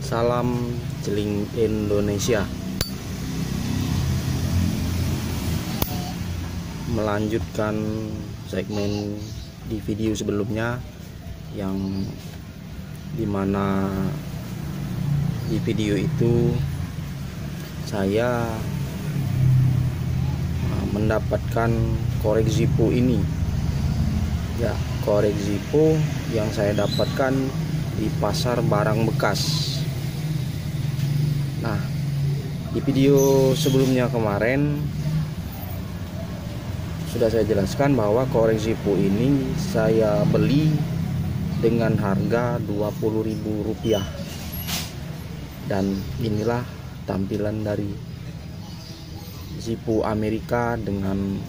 Salam Celing Indonesia. Melanjutkan segmen di video sebelumnya yang dimana di video itu saya mendapatkan korek Zippo ini. Ya, korek Zippo yang saya dapatkan di pasar barang bekas. Nah, di video sebelumnya kemarin sudah saya jelaskan bahwa korek Zippo ini saya beli dengan harga Rp20.000. Dan inilah tampilan dari Zippo Amerika dengan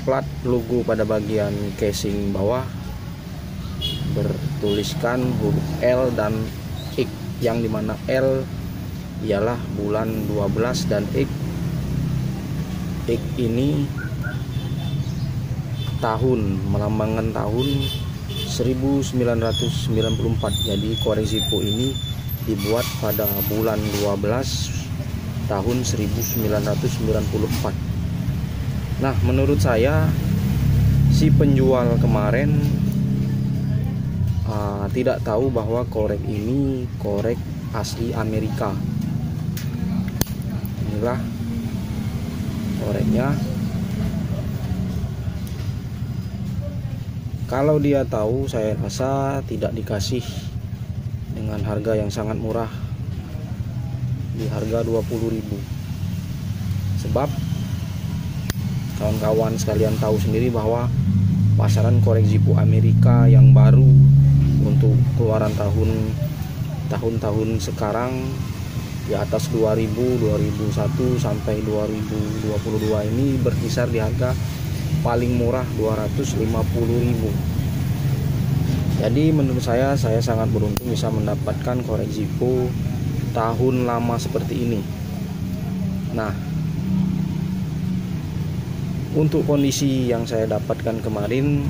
plat logo pada bagian casing bawah bertuliskan huruf L dan X, yang dimana L ialah bulan 12 dan X ini tahun, melambangkan tahun 1994. Jadi korek Zippo ini dibuat pada bulan 12 tahun 1994. Nah, menurut saya si penjual kemarin tidak tahu bahwa korek ini korek asli Amerika. Inilah koreknya. Kalau dia tahu, saya rasa tidak dikasih dengan harga yang sangat murah, di harga Rp20.000. Sebab kawan-kawan sekalian tahu sendiri bahwa pasaran korek Zippo Amerika yang baru untuk keluaran tahun-tahun sekarang di atas 2000, 2001 sampai 2022 ini berkisar di harga paling murah Rp250.000. Jadi menurut saya sangat beruntung bisa mendapatkan korek Zippo tahun lama seperti ini. Nah, untuk kondisi yang saya dapatkan kemarin,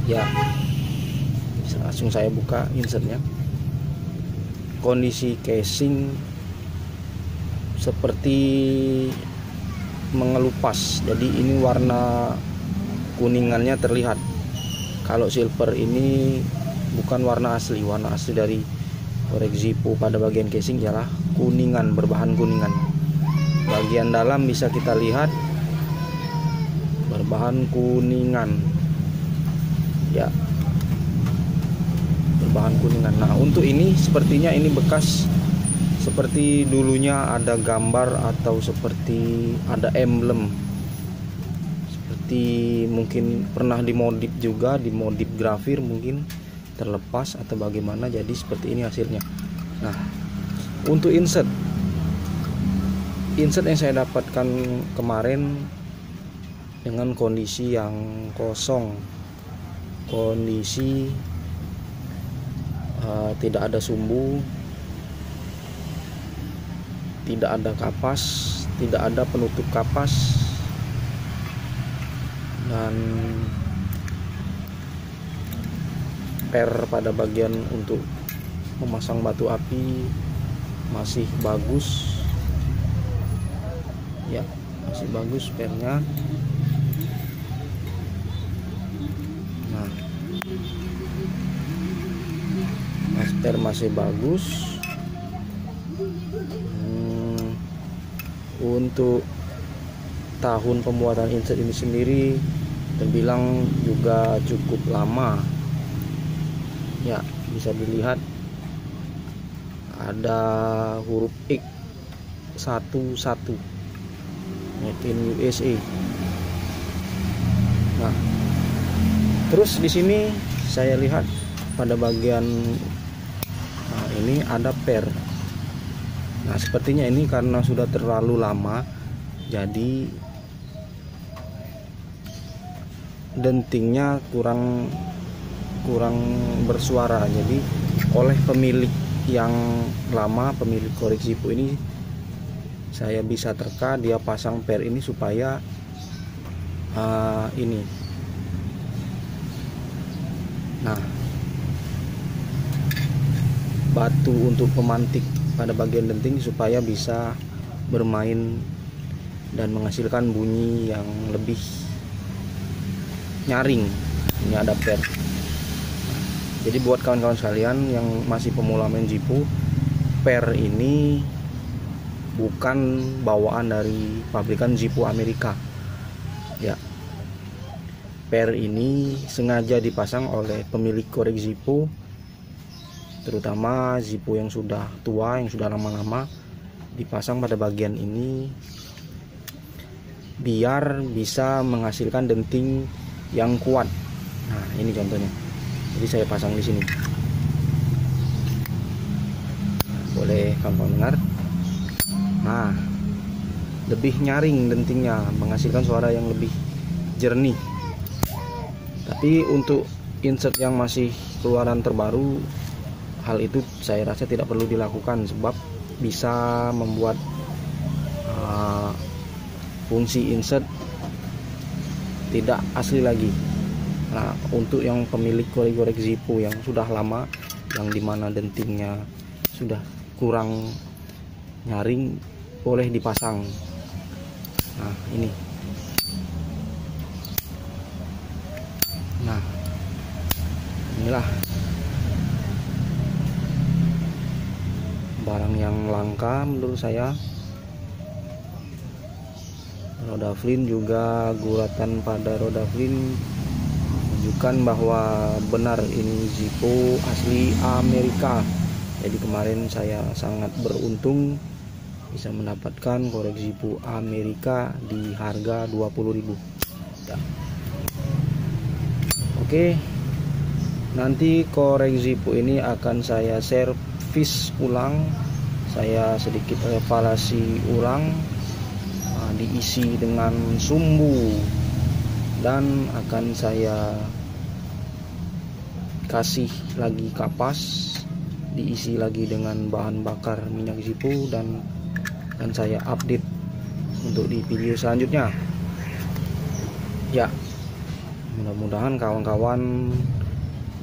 ya langsung saya buka insertnya. Kondisi casing seperti mengelupas, jadi ini warna kuningannya terlihat. Kalau silver ini bukan warna asli dari korek Zippo pada bagian casing ialah kuningan, berbahan kuningan. Bagian dalam bisa kita lihat berbahan kuningan, ya, berbahan kuningan. Nah, untuk ini sepertinya ini bekas, seperti dulunya ada gambar atau seperti ada emblem, seperti mungkin pernah dimodif juga, dimodif grafir mungkin terlepas atau bagaimana, jadi seperti ini hasilnya. Nah, untuk insert yang saya dapatkan kemarin dengan kondisi yang kosong, kondisi tidak ada sumbu, tidak ada kapas, tidak ada penutup kapas, dan per pada bagian untuk memasang batu api masih bagus, ya, masih bagus pernya. Nah, per masih bagus. Untuk tahun pembuatan insert ini sendiri terbilang juga cukup lama, ya, bisa dilihat ada huruf X 11 made in USA. Nah, terus di sini saya lihat pada bagian ini ada per. Nah, sepertinya ini karena sudah terlalu lama, jadi dentingnya kurang bersuara. Jadi oleh pemilik yang lama, pemilik korek Zippo ini, saya bisa terka dia pasang per ini supaya ini. Nah, batu untuk pemantik pada bagian denting supaya bisa bermain dan menghasilkan bunyi yang lebih nyaring. Ini adapter. Jadi buat kawan-kawan sekalian yang masih pemula main jipu, per ini bukan bawaan dari pabrikan jipu Amerika ya. Per ini sengaja dipasang oleh pemilik korek jipu, terutama jipu yang sudah tua, yang sudah lama-lama, dipasang pada bagian ini biar bisa menghasilkan denting yang kuat. Nah, ini contohnya. Jadi saya pasang di sini. Nah, boleh kamu dengar. Nah, lebih nyaring dentingnya, menghasilkan suara yang lebih jernih. Tapi untuk insert yang masih keluaran terbaru, hal itu saya rasa tidak perlu dilakukan sebab bisa membuat fungsi insert tidak asli lagi. Nah, untuk yang pemilik korek-korek jipu yang sudah lama, yang dimana dentingnya sudah kurang nyaring, boleh dipasang. Nah, ini. Nah, inilah barang yang langka menurut saya. Roda flint juga, guratan pada roda flint menunjukkan bahwa benar ini jipu asli Amerika. Jadi kemarin saya sangat beruntung bisa mendapatkan korek jipu Amerika di harga 20.000 ya. Oke, nanti korek jipu ini akan saya servis ulang, saya sedikit evaluasi ulang, diisi dengan sumbu, dan akan saya kasih lagi kapas, diisi lagi dengan bahan bakar minyak jipu, dan saya update untuk di video selanjutnya ya. Mudah-mudahan kawan-kawan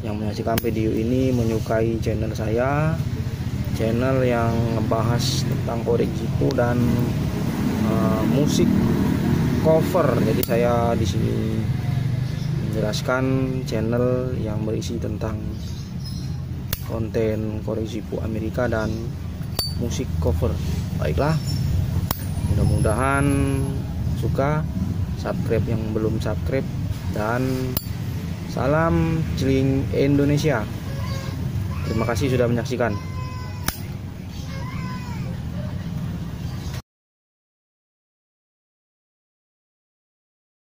yang menyaksikan video ini menyukai channel saya, channel yang membahas tentang korek jipu dan musik cover. Jadi saya di sini menjelaskan channel yang berisi tentang konten korek jipu Amerika dan musik cover. Baiklah, mudah-mudahan suka. Subscribe yang belum subscribe, dan salam celing Indonesia. Terima kasih sudah menyaksikan.